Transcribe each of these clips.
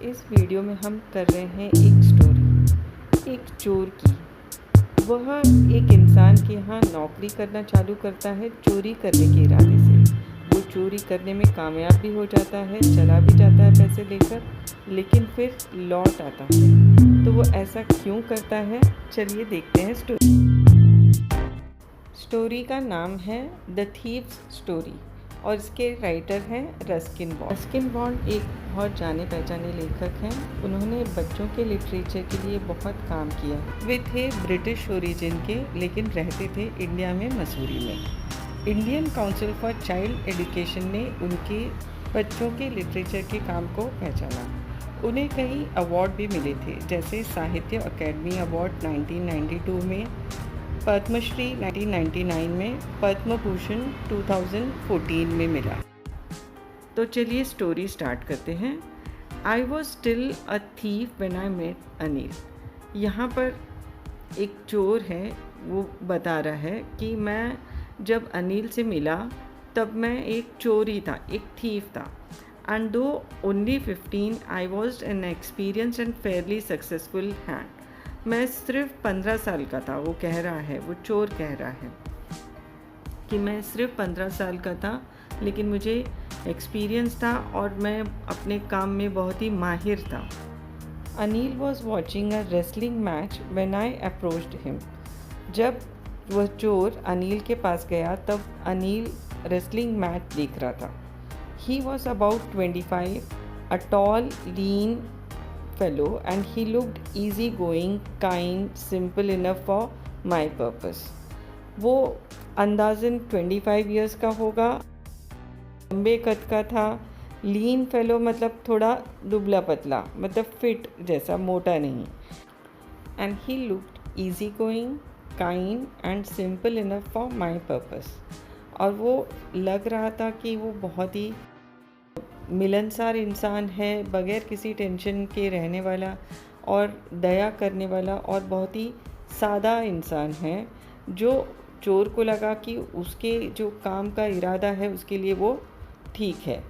इस वीडियो में हम कर रहे हैं एक स्टोरी एक चोर की। वह एक इंसान के यहाँ नौकरी करना चालू करता है चोरी करने के इरादे से। वो चोरी करने में कामयाब भी हो जाता है, चला भी जाता है पैसे लेकर, लेकिन फिर लौट आता है। तो वो ऐसा क्यों करता है, चलिए देखते हैं स्टोरी। स्टोरी का नाम है द थीव्स स्टोरी और इसके राइटर हैं रस्किन बॉन्ड। रस्किन बॉन्ड एक बहुत जाने पहचाने लेखक हैं। उन्होंने बच्चों के लिटरेचर के लिए बहुत काम किया। वे थे ब्रिटिश ओरिजिन के, लेकिन रहते थे इंडिया में, मसूरी में। Indian council for child education ने उनके बच्चों के लिटरेचर के काम को पहचाना। उन्हें कई अवार्ड भी मिले थे, जैसे साहित्य अकेडमी अवार्ड 1992 में, पद्मश्री 1999 में, पद्म भूषण 2014 में मिला। तो चलिए स्टोरी स्टार्ट करते हैं। I was still a thief when I met Anil. यहाँ पर एक चोर है, वो बता रहा है कि मैं जब अनिल से मिला तब मैं एक चोर ही था, एक थीफ था। एंड दो only 15 I was an experience and Fairlie successful hand. मैं सिर्फ 15 साल का था, वो कह रहा है, वो चोर कह रहा है कि मैं सिर्फ 15 साल का था, लेकिन मुझे एक्सपीरियंस था और मैं अपने काम में बहुत ही माहिर था। Anil was watching a wrestling match when I approached him. जब वह चोर अनिल के पास गया तब अनिल रेसलिंग मैच देख रहा था। He was about 25, a tall lean fellow, and he looked easygoing, kind, simple enough for my purpose. वो अंदाज़न 25 years का होगा, लंबे कद का था। लीन फेलो मतलब थोड़ा दुबला पतला, मतलब फिट जैसा, मोटा नहीं। And he looked easy going, kind and simple enough for my purpose. और वो लग रहा था कि वो बहुत ही मिलनसार इंसान है, बगैर किसी टेंशन के रहने वाला और दया करने वाला और बहुत ही सादा इंसान है, जो चोर को लगा कि उसके जो काम का इरादा है उसके लिए वो ठीक है।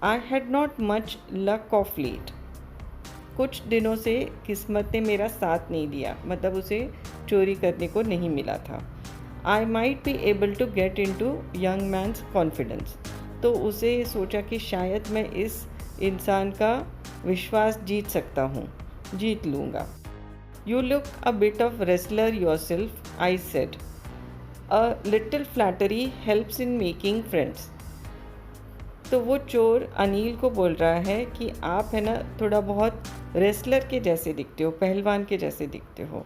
I had not much luck of late. कुछ दिनों से किस्मत ने मेरा साथ नहीं दिया, मतलब उसे चोरी करने को नहीं मिला था। I might be able to get into young man's confidence. तो उसे सोचा कि शायद मैं इस इंसान का विश्वास जीत सकता हूँ, जीत लूँगा। You look a bit of wrestler your self, I said. A little flattery helps in making friends. तो वो चोर अनिल को बोल रहा है कि आप है ना थोड़ा बहुत रेसलर के जैसे दिखते हो, पहलवान के जैसे दिखते हो।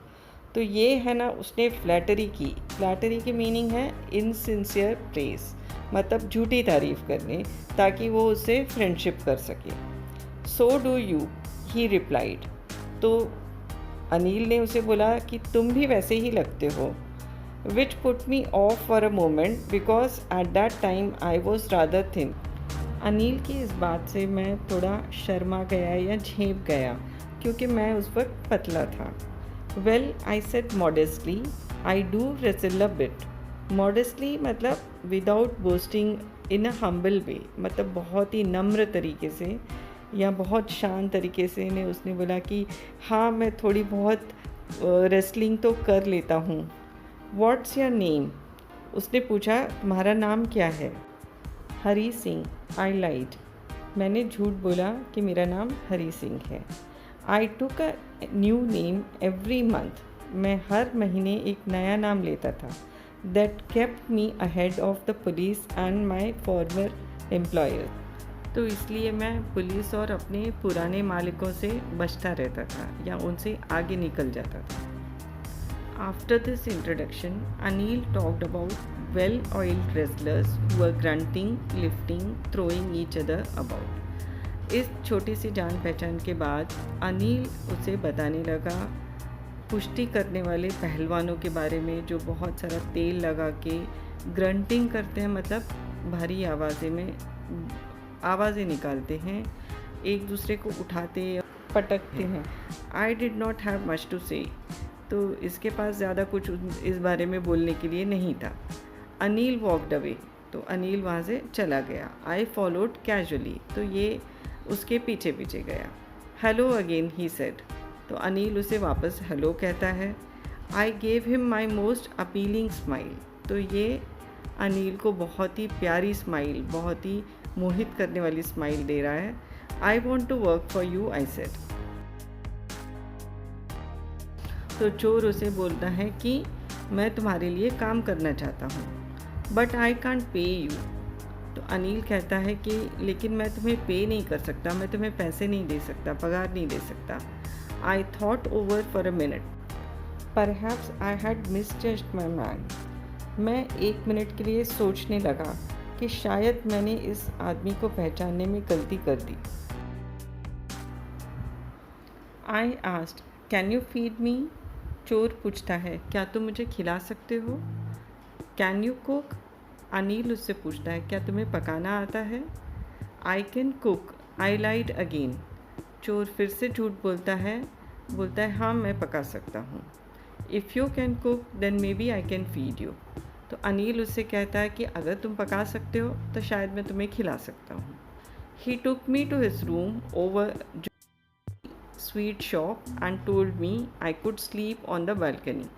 तो ये है ना, उसने फ्लैटरी की। फ्लैटरी की मीनिंग है इनसिंसियर प्रेज, मतलब झूठी तारीफ करने, ताकि वो उससे फ्रेंडशिप कर सके। So do you, he replied. तो अनिल ने उसे बोला कि तुम भी वैसे ही लगते हो। Which put me of for a moment because at that time I was rather thin. Anil की इस बात से मैं थोड़ा शर्मा गया या झेप गया, क्योंकि मैं उस वक्त पतला था। Well, I said modestly, I do wrestle a bit. Modestly मतलब without boasting, in a humble way, मतलब बहुत ही नम्र तरीके से या बहुत शांत तरीके से ने उसने बोला कि हाँ, मैं थोड़ी बहुत रेसलिंग तो कर लेता हूँ। What's your name? उसने पूछा, तुम्हारा नाम क्या है? हरी सिंह, आई लाइड। मैंने झूठ बोला कि मेरा नाम हरी सिंह है। I took a new name every month. मैं हर महीने एक नया नाम लेता था। That kept me ahead of the police and my former employer. तो इसलिए मैं पुलिस और अपने पुराने मालिकों से बचता रहता था या उनसे आगे निकल जाता था। After this introduction, Anil talked about well-oiled wrestlers who were grunting, lifting, throwing each other about. इस छोटी सी जान पहचान के बाद अनिल उसे बताने लगा कुश्ती करने वाले पहलवानों के बारे में, जो बहुत सारा तेल लगा के ग्रंटिंग करते हैं, मतलब भारी आवाज़ें निकालते हैं, एक दूसरे को उठाते पटकते हैं। I did not have much to say. तो इसके पास ज़्यादा कुछ इस बारे में बोलने के लिए नहीं था। अनिल वॉकड अवे, तो अनिल वहाँ से चला गया। आई फॉलोड कैजुअली, तो ये उसके पीछे पीछे गया। Hello again he said. तो अनिल उसे वापस हेलो कहता है। I gave him my most appealing smile. तो ये अनिल को बहुत ही प्यारी स्माइल, बहुत ही मोहित करने वाली स्माइल दे रहा है। I want to work for you, I said. तो चोर उसे बोलता है कि मैं तुम्हारे लिए काम करना चाहता हूँ, but I can't pay you. तो अनिल कहता है कि लेकिन मैं तुम्हें पे नहीं कर सकता, मैं तुम्हें पैसे नहीं दे सकता, पगार नहीं दे सकता। I thought over for a minute, perhaps I had misjudged my man. मैं 1 मिनट के लिए सोचने लगा कि शायद मैंने इस आदमी को पहचानने में गलती कर दी। I asked, can you feed me? चोर पूछता है, क्या तुम मुझे खिला सकते हो? Can you cook? अनिल उससे पूछता है, क्या तुम्हें पकाना आता है? I can cook, I lied again. चोर फिर से झूठ बोलता है हाँ मैं पका सकता हूँ। If you can cook then maybe I can feed you. तो अनिल उससे कहता है कि अगर तुम पका सकते हो तो शायद मैं तुम्हें खिला सकता हूँ। He took me to his room over sweet shop and told me I could sleep on the balcony.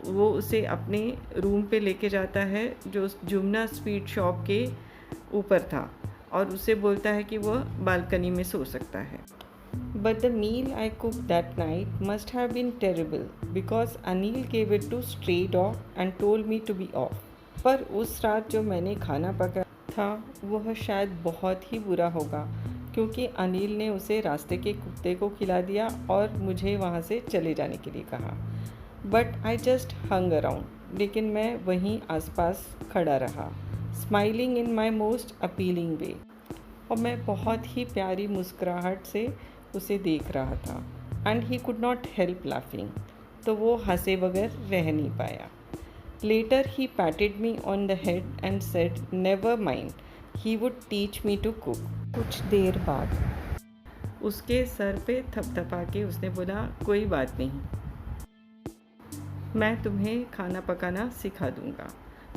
वो उसे अपने रूम पे लेके जाता है जो जुमना स्वीट शॉप के ऊपर था, और उसे बोलता है कि वह बालकनी में सो सकता है। But the meal I cook that night must have been terrible because Anil gave it to stray dog and told me to be off. पर उस रात जो मैंने खाना पकाया था वह शायद बहुत ही बुरा होगा, क्योंकि अनिल ने उसे रास्ते के कुत्ते को खिला दिया और मुझे वहाँ से चले जाने के लिए कहा। But I just hung around, लेकिन मैं वहीं आसपास खड़ा रहा, smiling in my most appealing way. और मैं बहुत ही प्यारी मुस्कुराहट से उसे देख रहा था। And he could not help laughing, तो वो हंसे बगैर रह नहीं पाया। Later he patted me on the head and said never mind, he would teach me to cook. कुछ देर बाद उसके सर पे थपथपा के उसने बोला, कोई बात नहीं, मैं तुम्हें खाना पकाना सिखा दूंगा।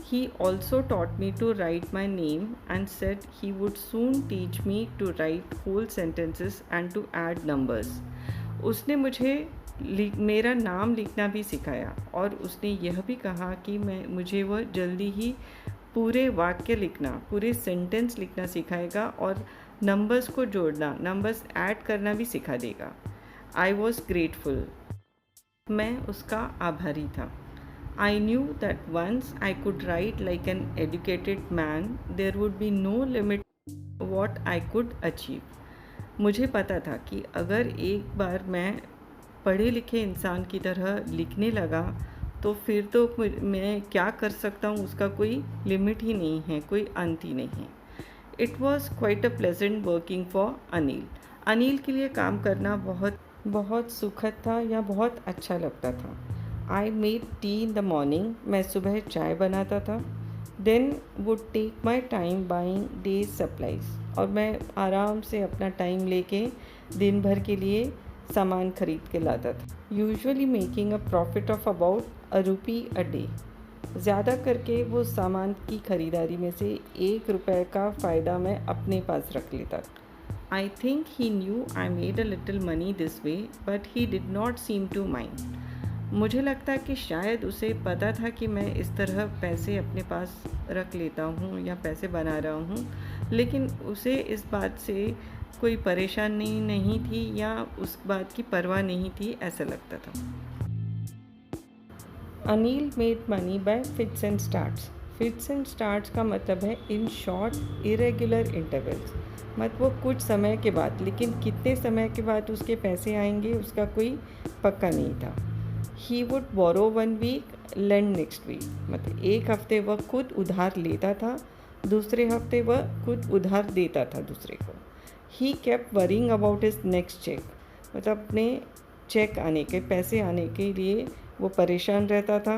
He also taught me to write my name and said he would soon teach me to write whole sentences and to add numbers. उसने मुझे मेरा नाम लिखना भी सिखाया, और उसने यह भी कहा कि मुझे वह जल्दी ही पूरे वाक्य लिखना, पूरे सेंटेंस लिखना सिखाएगा और नंबर्स को जोड़ना, नंबर्स ऐड करना भी सिखा देगा। आई वॉज ग्रेटफुल, मैं उसका आभारी था। I knew that once I could write like an educated man, there would be no limit what I could achieve. मुझे पता था कि अगर एक बार मैं पढ़े लिखे इंसान की तरह लिखने लगा तो फिर तो मैं क्या कर सकता हूँ उसका कोई लिमिट ही नहीं है, कोई अंत ही नहीं है। It was quite a pleasant working for Anil. Anil के लिए काम करना बहुत सुखद था या बहुत अच्छा लगता था। I made tea in the morning, मैं सुबह चाय बनाता था। Then would take my time buying day's supplies, और मैं आराम से अपना टाइम लेके दिन भर के लिए सामान खरीद के लाता था। Usually making a profit of about ₹1 a day. ज़्यादा करके वो सामान की खरीदारी में से ₹1 का फ़ायदा मैं अपने पास रख लेता था। I think he knew I made a little money this way, but he did not seem to mind. मुझे लगता है कि शायद उसे पता था कि मैं इस तरह पैसे अपने पास रख लेता हूँ या पैसे बना रहा हूँ, लेकिन उसे इस बात से कोई परेशानी नहीं थी या उस बात की परवाह नहीं थी, ऐसा लगता था। Anil made money by fits and starts. Fits and starts का मतलब है इन शॉर्ट इरेगुलर इंटरवल्स, मतलब वो कुछ समय के बाद, लेकिन कितने समय के बाद उसके पैसे आएंगे उसका कोई पक्का नहीं था। He would borrow 1 week, lend next week, मतलब एक हफ्ते वह खुद उधार लेता था, दूसरे हफ्ते वह खुद उधार देता था दूसरे को। He kept worrying about his next cheque, मतलब अपने चेक आने के, पैसे आने के लिए वो परेशान रहता था।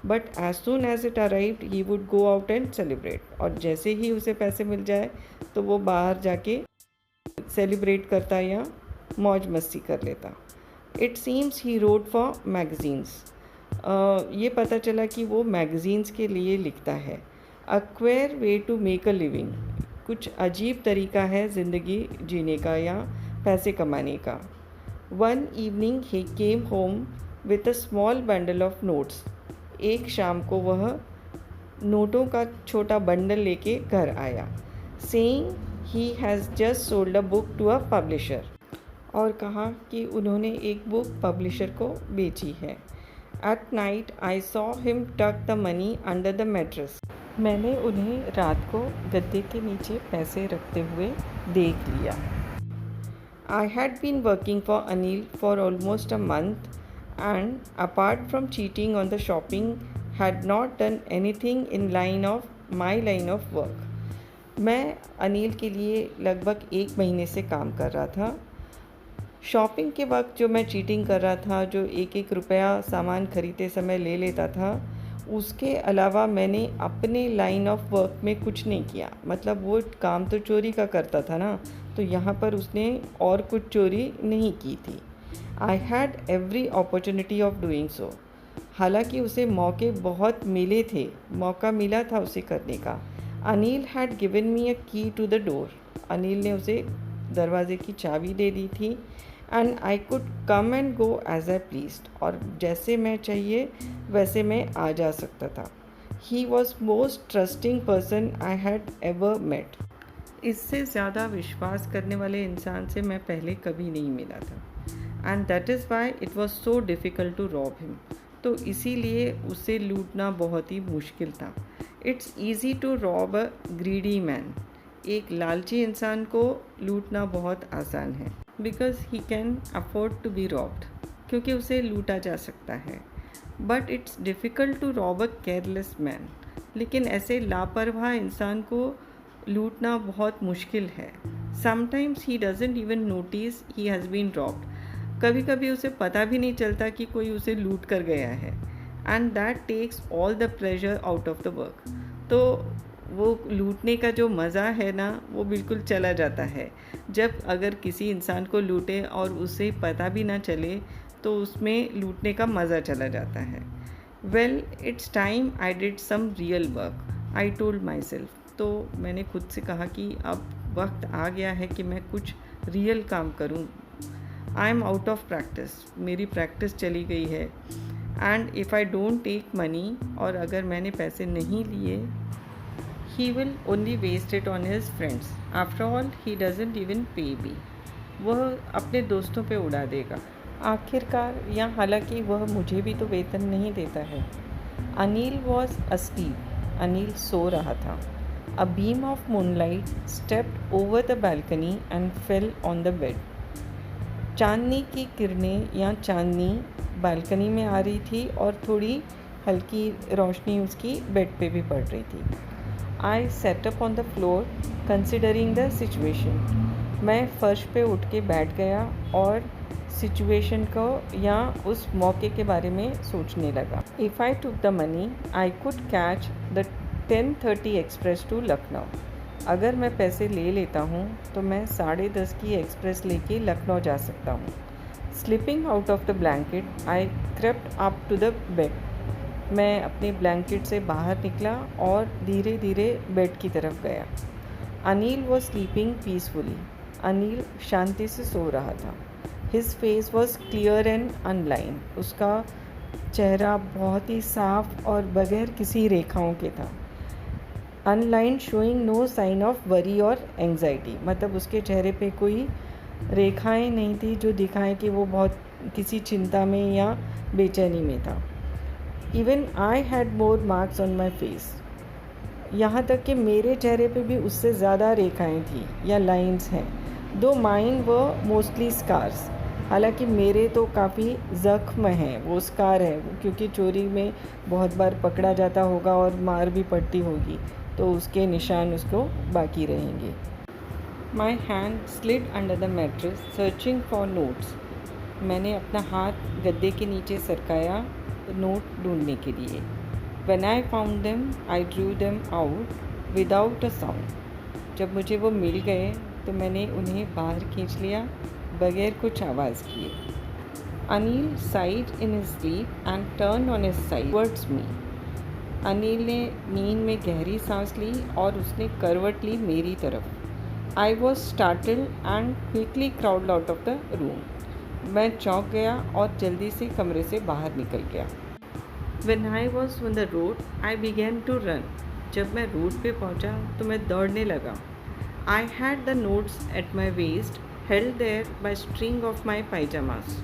But as soon as it arrived he would go out and celebrate, और जैसे ही उसे पैसे मिल जाए तो वो बाहर जाके सेलिब्रेट करता या मौज मस्ती कर लेता। It seems he road for magazines, ये पता चला कि वो मैगजीन्स के लिए लिखता है। A queer way to make a living, कुछ अजीब तरीका है ज़िंदगी जीने का या पैसे कमाने का। One evening he came home with a small bundle of notes. एक शाम को वह नोटों का छोटा बंडल लेके घर आया। Saying he has just sold a book to a publisher. और कहा कि उन्होंने एक बुक पब्लिशर को बेची है। At night I saw him tuck the money under the mattress. मैंने उन्हें रात को गद्दे के नीचे पैसे रखते हुए देख लिया। I had been working for Anil for almost a month, and apart from cheating on the shopping, had not done anything in my line of work. मैं अनिल के लिए लगभग 1 महीने से काम कर रहा था। शॉपिंग के वक्त जो मैं चीटिंग कर रहा था, जो एक एक रुपया सामान खरीदते समय ले लेता था, उसके अलावा मैंने अपने लाइन ऑफ वर्क में कुछ नहीं किया। मतलब वो काम तो चोरी का करता था ना, तो यहाँ पर उसने और कुछ चोरी नहीं की थी। I had every opportunity of doing so. हालांकि उसे मौके बहुत मिले थे, मौका मिला था उसे करने का। अनिल हैड गिवन मी अ की टू द डोर। अनिल ने उसे दरवाज़े की चाबी दे दी थी। And I could come and go as I pleased. और जैसे मैं चाहिए वैसे मैं आ जा सकता था। He was most trusting person I had ever met. इससे ज़्यादा विश्वास करने वाले इंसान से मैं पहले कभी नहीं मिला था। And that is why it was so difficult to rob him. तो इसीलिए उसे लूटना बहुत ही मुश्किल था। It's easy to rob a greedy man. एक लालची इंसान को लूटना बहुत आसान है, because he can afford to be robbed, क्योंकि उसे लूटा जा सकता है। But it's difficult to rob a careless man. लेकिन ऐसे लापरवाह इंसान को लूटना बहुत मुश्किल है। Sometimes he doesn't even notice he has been robbed. कभी कभी उसे पता भी नहीं चलता कि कोई उसे लूट कर गया है। And that takes all the pleasure out of the work. तो वो लूटने का जो मज़ा है ना, वो बिल्कुल चला जाता है। जब अगर किसी इंसान को लूटे और उसे पता भी ना चले, तो उसमें लूटने का मज़ा चला जाता है। Well, it's time I did some real work, I told myself. तो मैंने खुद से कहा कि अब वक्त आ गया है कि मैं कुछ रियल काम करूं। I am out of practice. मेरी प्रैक्टिस चली गई है। And if I don't take money, और अगर मैंने पैसे नहीं लिए, he will only waste it on his friends. After all he doesn't even pay me. वह अपने दोस्तों पे उड़ा देगा आखिरकार। या हालांकि वह मुझे भी तो वेतन नहीं देता है। Anil was asleep. अनिल सो रहा था। A beam of moonlight stepped over the balcony and fell on the bed. चांदनी की किरणें या चांदनी बालकनी में आ रही थी और थोड़ी हल्की रोशनी उसकी बेड पे भी पड़ रही थी। I sat up on the floor considering the situation. मैं फर्श पे उठ के बैठ गया और सिचुएशन को या उस मौके के बारे में सोचने लगा। If I took the money, I could catch the 10:30 express to Lucknow. अगर मैं पैसे ले लेता हूँ तो मैं 10:30 की एक्सप्रेस लेके लखनऊ जा सकता हूँ। Slipping out of the blanket I crept up to the bed. मैं अपने ब्लैंकेट से बाहर निकला और धीरे धीरे बेड की तरफ गया। Anil was sleeping peacefully. Anil शांति से सो रहा था। His face was clear and unlined. उसका चेहरा बहुत ही साफ और बगैर किसी रेखाओं के था। Unlined showing no sign of worry और एंग्जाइटी। मतलब उसके चेहरे पे कोई रेखाएं नहीं थी जो दिखाएं कि वो बहुत किसी चिंता में या बेचैनी में था। Even I had more marks on my face. यहाँ तक कि मेरे चेहरे पे भी उससे ज़्यादा रेखाएं थी या लाइंस हैं। दो माइन व मोस्टली स्कार्स। हालांकि मेरे तो काफ़ी ज़ख्म हैं, वो स्कार है, क्योंकि चोरी में बहुत बार पकड़ा जाता होगा और मार भी पड़ती होगी, तो उसके निशान उसको बाकी रहेंगे। My hand slid under the mattress searching for notes. मैंने अपना हाथ गद्दे के नीचे सरकाया नोट ढूंढने के लिए। When I found them I drew them out without a sound. जब मुझे वो मिल गए तो मैंने उन्हें बाहर खींच लिया बगैर कुछ आवाज़ किए। Anil side in his sleep and turn on his side towards me. Anil ने नींद में गहरी सांस ली और उसने करवट ली मेरी तरफ। I was startled and quickly crowd out of the room. मैं चौंक गया और जल्दी से कमरे से बाहर निकल गया। When I was on the road, I began to run. जब मैं रोड पे पहुंचा तो मैं दौड़ने लगा। I had the notes at my waist, held there by string of my pajamas.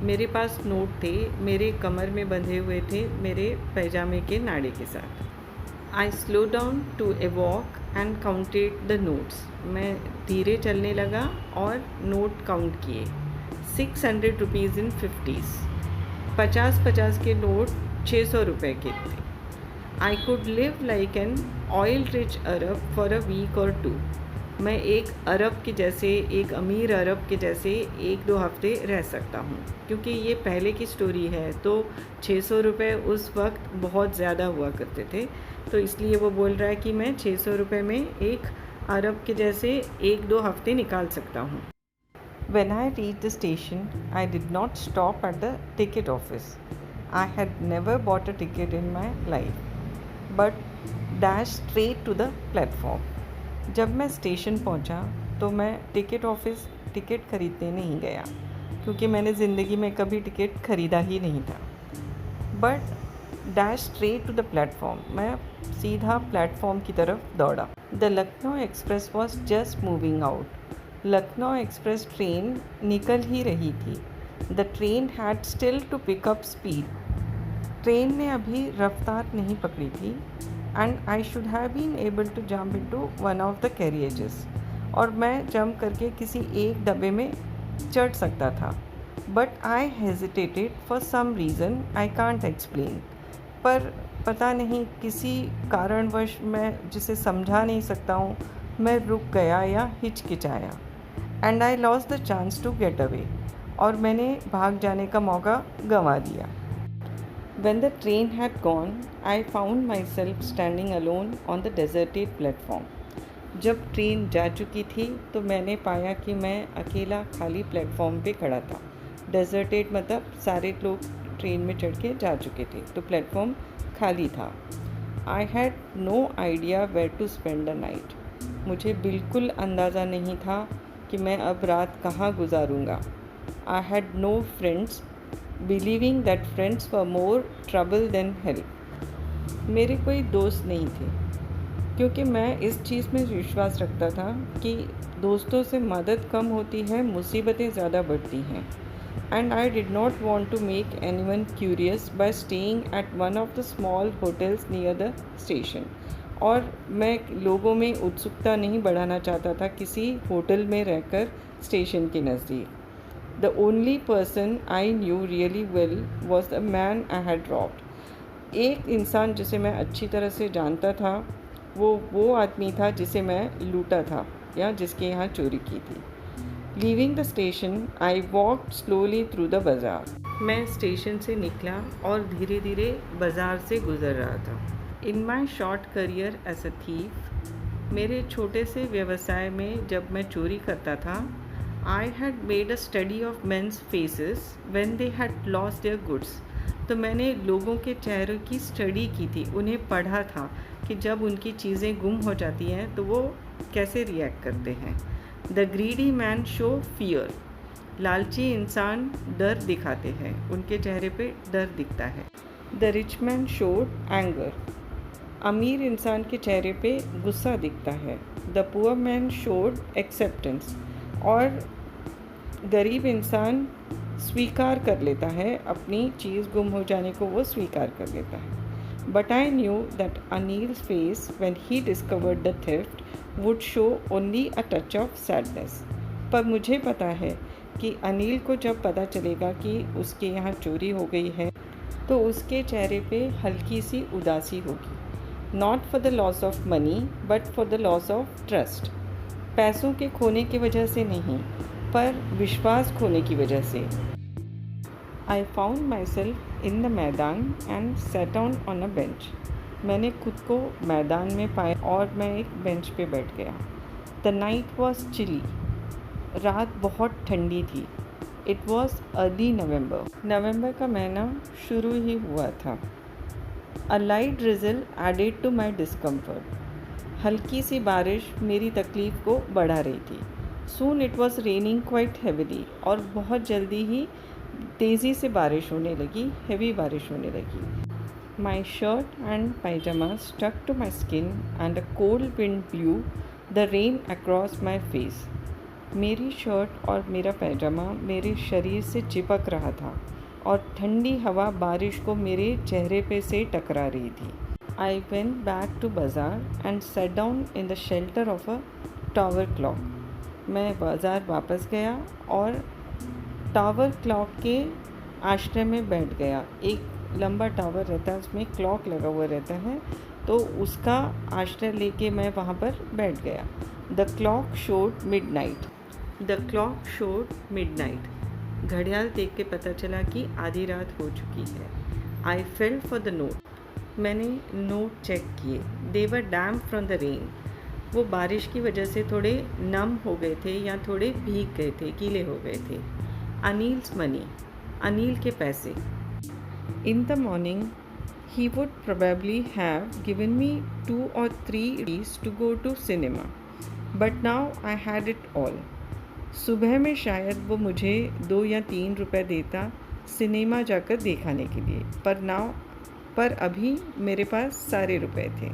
मेरे पास नोट थे, मेरे कमर में बंधे हुए थे मेरे पैजामे के नाड़े के साथ। I slow down to a walk and counted the notes. मैं धीरे चलने लगा और नोट काउंट किए। 600 रुपीज़ इन 50s। 50 के नोट 600 रुपये के थे। I could live like an oil rich Arab for a week और 2। मैं एक अरब के जैसे, एक अमीर अरब के जैसे 1-2 हफ्ते रह सकता हूँ। क्योंकि ये पहले की स्टोरी है तो 600 रुपये उस वक्त बहुत ज़्यादा हुआ करते थे, तो इसलिए वो बोल रहा है कि मैं 600 रुपये में एक अरब के जैसे 1-2 हफ्ते निकाल सकता हूँ। When I reached the station, I did not stop at the ticket office. I had never bought a ticket in my life, but dashed straight to the platform. जब मैं स्टेशन पहुंचा तो मैं टिकट ऑफिस टिकट ख़रीदने नहीं गया, क्योंकि मैंने ज़िंदगी में कभी टिकट ख़रीदा ही नहीं था। But dash straight to the platform, मैं सीधा प्लेटफॉर्म की तरफ दौड़ा। The Lucknow express was just moving out. Lucknow express train निकल ही रही थी। The train had still to pick up speed. Train ने अभी रफ्तार नहीं पकड़ी थी। And I should have been able to jump into one of the carriages, और मैं जंप करके किसी एक डब्बे में चढ़ सकता था। But I hesitated for some reason I can't explain. पर पता नहीं किसी कारणवश, मैं जिसे समझा नहीं सकता हूँ, मैं रुक गया या हिचकिचाया। And I lost the chance to get away, और मैंने भाग जाने का मौका गंवा दिया। When the train had gone, I found myself standing alone on the deserted platform. जब ट्रेन जा चुकी थी तो मैंने पाया कि मैं अकेला खाली प्लेटफॉर्म पे खड़ा था। डेजर्टेड मतलब सारे लोग ट्रेन में चढ़ के जा चुके थे, तो प्लेटफॉर्म खाली था। I had no idea where to spend the night. मुझे बिल्कुल अंदाज़ा नहीं था कि मैं अब रात कहाँ गुजारूँगा। I had no friends, believing that friends were more trouble than help. मेरे कोई दोस्त नहीं थे, क्योंकि मैं इस चीज़ में विश्वास रखता था कि दोस्तों से मदद कम होती है, मुसीबतें ज़्यादा बढ़ती हैं। And I did not want to make anyone curious by staying at one of the small hotels near the station. और मैं लोगों में उत्सुकता नहीं बढ़ाना चाहता था किसी होटल में रहकर स्टेशन के नज़दीक। The only person I knew really well was the man I had robbed. एक इंसान जिसे मैं अच्छी तरह से जानता था, वो आदमी था जिसे मैं लूटा था या जिसके यहाँ चोरी की थी। Leaving the station, I walked slowly through the bazaar. मैं स्टेशन से निकला और धीरे धीरे बाज़ार से गुज़र रहा था। In my short career as a thief, मेरे छोटे से व्यवसाय में जब मैं चोरी करता था, I had made a study of men's faces when they had lost their goods. तो मैंने लोगों के चेहरों की स्टडी की थी, उन्हें पढ़ा था कि जब उनकी चीज़ें गुम हो जाती हैं तो वो कैसे रिएक्ट करते हैं। The greedy man show fear. लालची इंसान डर दिखाते हैं, उनके चेहरे पे डर दिखता है। The rich man showed anger. अमीर इंसान के चेहरे पे गुस्सा दिखता है। The poor man showed acceptance. और गरीब इंसान स्वीकार कर लेता है, अपनी चीज़ गुम हो जाने को वो स्वीकार कर लेता है। But I knew that Anil's face when he discovered the theft would show only a touch of sadness. पर मुझे पता है कि अनिल को जब पता चलेगा कि उसके यहाँ चोरी हो गई है तो उसके चेहरे पे हल्की सी उदासी होगी। Not for the loss of money but for the loss of trust. पैसों के खोने की वजह से नहीं, पर विश्वास खोने की वजह से। I found myself in the maidan and sat down on a bench. मैंने खुद को मैदान में पाया और मैं एक बेंच पे बैठ गया। The night was chilly. रात बहुत ठंडी थी। इट वॉज अर्ली नवंबर का महीना शुरू ही हुआ था। A light drizzle added to my discomfort. हल्की सी बारिश मेरी तकलीफ़ को बढ़ा रही थी। Soon it was raining quite heavily, और बहुत जल्दी ही तेज़ी से बारिश होने लगी, हेवी बारिश होने लगी। My shirt and pajamas stuck to my skin and a cold wind blew the rain across my face. मेरी शर्ट और मेरा पैजामा मेरे शरीर से चिपक रहा था और ठंडी हवा बारिश को मेरे चेहरे पे से टकरा रही थी। I went back to बाज़ार and sat down in the shelter of a tower clock. मैं बाज़ार वापस गया और टावर क्लॉक के आश्रय में बैठ गया। एक लंबा टावर रहता है, उसमें क्लॉक लगा हुआ रहता है, तो उसका आश्रय लेके मैं वहाँ पर बैठ गया। The clock showed midnight. The clock showed midnight. घड़ियाल देख के पता चला कि आधी रात हो चुकी है। I felt for the note. मैंने नोट चेक किए। दे वर डैम्प फ्रॉम द रेन। वो बारिश की वजह से थोड़े नम हो गए थे या थोड़े भीग गए थे, गीले हो गए थे। अनिल्स मनी। अनिल के पैसे। In the morning, he would probably have given me 2 or 3 rupees to go to cinema, but now I had it all. सुबह में शायद वो मुझे 2 या 3 रुपए देता सिनेमा जाकर दिखाने के लिए, पर अभी मेरे पास सारे रुपए थे।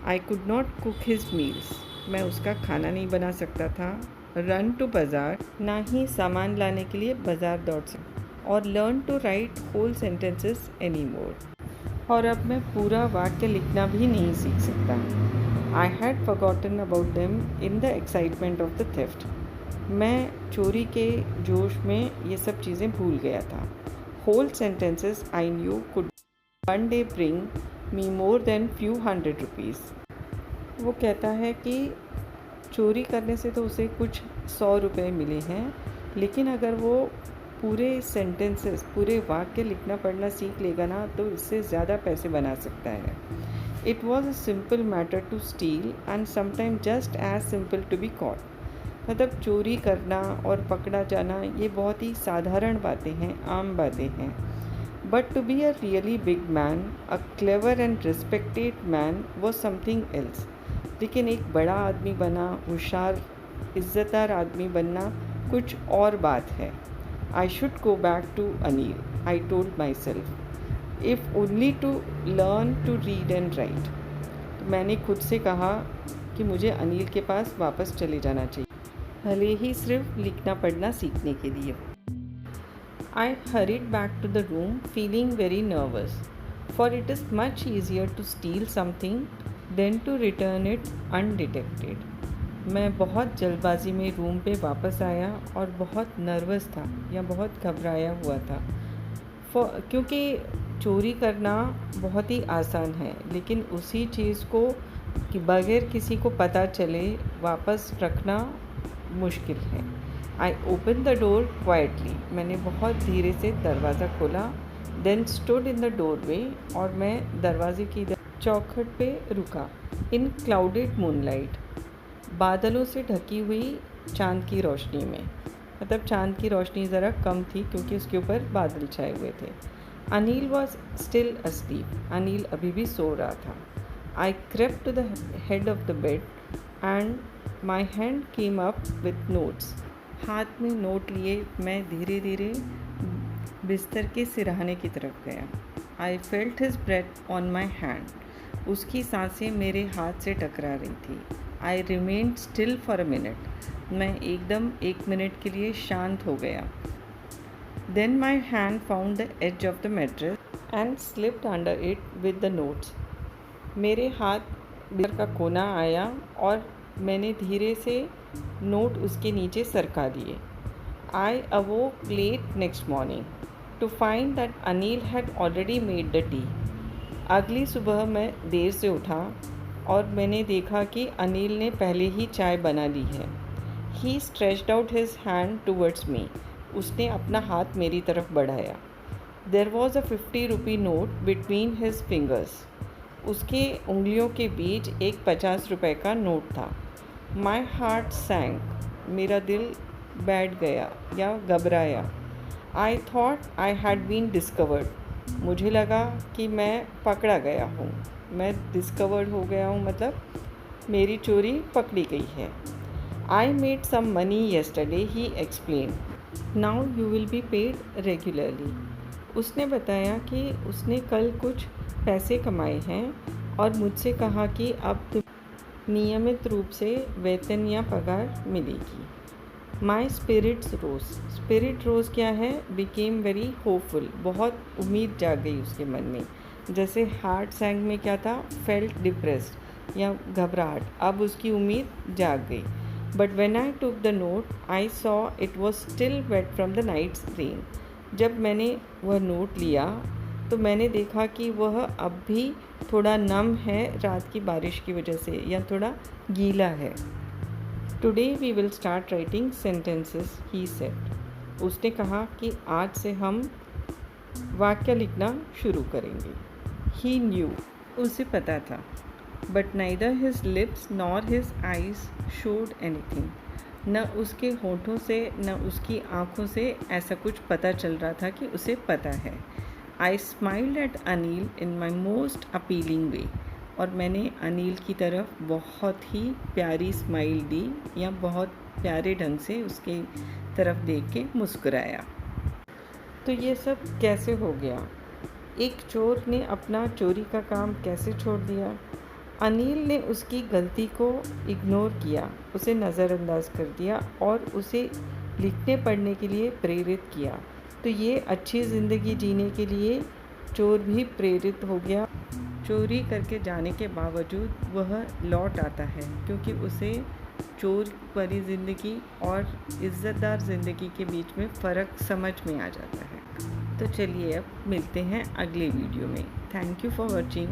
I could not cook his meals. मैं उसका खाना नहीं बना सकता था। रन टू बाज़ार, ना ही सामान लाने के लिए बाज़ार दौड़ सकता, और learn to write whole sentences any more. और अब मैं पूरा वाक्य लिखना भी नहीं सीख सकता। I had forgotten about them in the excitement of the theft. मैं चोरी के जोश में ये सब चीज़ें भूल गया था। Whole sentences I knew could one day bring me more than few hundred rupees. वो कहता है कि चोरी करने से तो उसे कुछ 100 रुपये मिले हैं, लेकिन अगर वो पूरे सेंटेंसेस, पूरे वाक्य लिखना पढ़ना सीख लेगा ना, तो इससे ज़्यादा पैसे बना सकता है। It was a simple matter to steal and sometime just as simple to be caught. मतलब चोरी करना और पकड़ा जाना ये बहुत ही साधारण बातें हैं, आम बातें हैं। But to be a really big man, a clever and respected man was something else. लेकिन एक बड़ा आदमी बना, होशियार इज़्ज़तदार आदमी बनना कुछ और बात है। I should go back to Anil, I told myself, if only to learn to read and write. तो मैंने खुद से कहा कि मुझे अनिल के पास वापस चले जाना चाहिए, भले ही सिर्फ लिखना पढ़ना सीखने के लिए। I hurried back to the room feeling very nervous, for it is much easier to steal something than to return it undetected. मैं बहुत जल्दबाजी में रूम पे वापस आया और बहुत नर्वस था या बहुत घबराया हुआ था, क्योंकि चोरी करना बहुत ही आसान है, लेकिन उसी चीज़ को कि बगैर किसी को पता चले वापस रखना मुश्किल है। I open the door quietly. मैंने बहुत धीरे से दरवाज़ा खोला। Then stood in the doorway, और मैं दरवाजे की चौखट पे रुका। इन क्लाउडेड मूनलाइट, बादलों से ढकी हुई चाँद की रोशनी में। मतलब चाँद की रोशनी ज़रा कम थी क्योंकि उसके ऊपर बादल छाए हुए थे। Anil was still asleep. Anil अभी भी सो रहा था। I crept to the head of the bed and my hand came up with notes. हाथ में नोट लिए मैं धीरे धीरे बिस्तर के सिरहाने की तरफ गया। I felt his breath on my hand. उसकी सांसें मेरे हाथ से टकरा रही थी। I remained still for a minute. मैं एकदम 1 मिनट के लिए शांत हो गया। Then my hand found the edge of the mattress and slipped under it with the notes. मेरे हाथ बिस्तर का कोना आया और मैंने धीरे से नोट उसके नीचे सरका दिए। I awoke late next morning to find that Anil had already made the tea. अगली सुबह मैं देर से उठा और मैंने देखा कि अनिल ने पहले ही चाय बना ली है। He stretched out his hand towards me. उसने अपना हाथ मेरी तरफ बढ़ाया। There was a 50 rupee note between his fingers. उसके उंगलियों के बीच एक 50 रुपए का नोट था। My heart sank. मेरा दिल बैठ गया या घबराया। I thought I had been discovered. मुझे लगा कि मैं पकड़ा गया हूँ। मैं डिस्कवर्ड हो गया हूँ, मतलब मेरी चोरी पकड़ी गई है। I made some money yesterday, he explain. Now you will be paid regularly. उसने बताया कि उसने कल कुछ पैसे कमाए हैं और मुझसे कहा कि अब नियमित रूप से वेतन या पगार मिलेगी। माई स्पिरिट्स रोज। स्पिरिट रोज क्या है? बिकेम वेरी होपफुल, बहुत उम्मीद जाग गई उसके मन में। जैसे हार्ट सैंग में क्या था? फेल्ट डिप्रेस्ड या घबराहट, अब उसकी उम्मीद जाग गई। But when I took the note I saw it was still wet from the night's rain. जब मैंने वह नोट लिया तो मैंने देखा कि वह अब भी थोड़ा नम है रात की बारिश की वजह से, या थोड़ा गीला है। Today we will start writing sentences, he said. उसने कहा कि आज से हम वाक्य लिखना शुरू करेंगे। ही न्यू, उसे पता था। But neither his lips nor his eyes showed anything. न उसके होठों से न उसकी आँखों से ऐसा कुछ पता चल रहा था कि उसे पता है। I smiled at Anil in my most appealing way. और मैंने अनिल की तरफ बहुत ही प्यारी स्माइल दी, या बहुत प्यारे ढंग से उसके तरफ देख के मुस्कुराया। तो ये सब कैसे हो गया? एक चोर ने अपना चोरी का काम कैसे छोड़ दिया? अनिल ने उसकी गलती को इग्नोर किया, उसे नज़रअंदाज कर दिया और उसे लिखने पढ़ने के लिए प्रेरित किया। तो ये अच्छी ज़िंदगी जीने के लिए चोर भी प्रेरित हो गया। चोरी करके जाने के बावजूद वह लौट आता है, क्योंकि उसे चोर वाली ज़िंदगी और इज़्ज़तदार ज़िंदगी के बीच में फ़र्क समझ में आ जाता है। तो चलिए अब मिलते हैं अगले वीडियो में। Thank you for watching.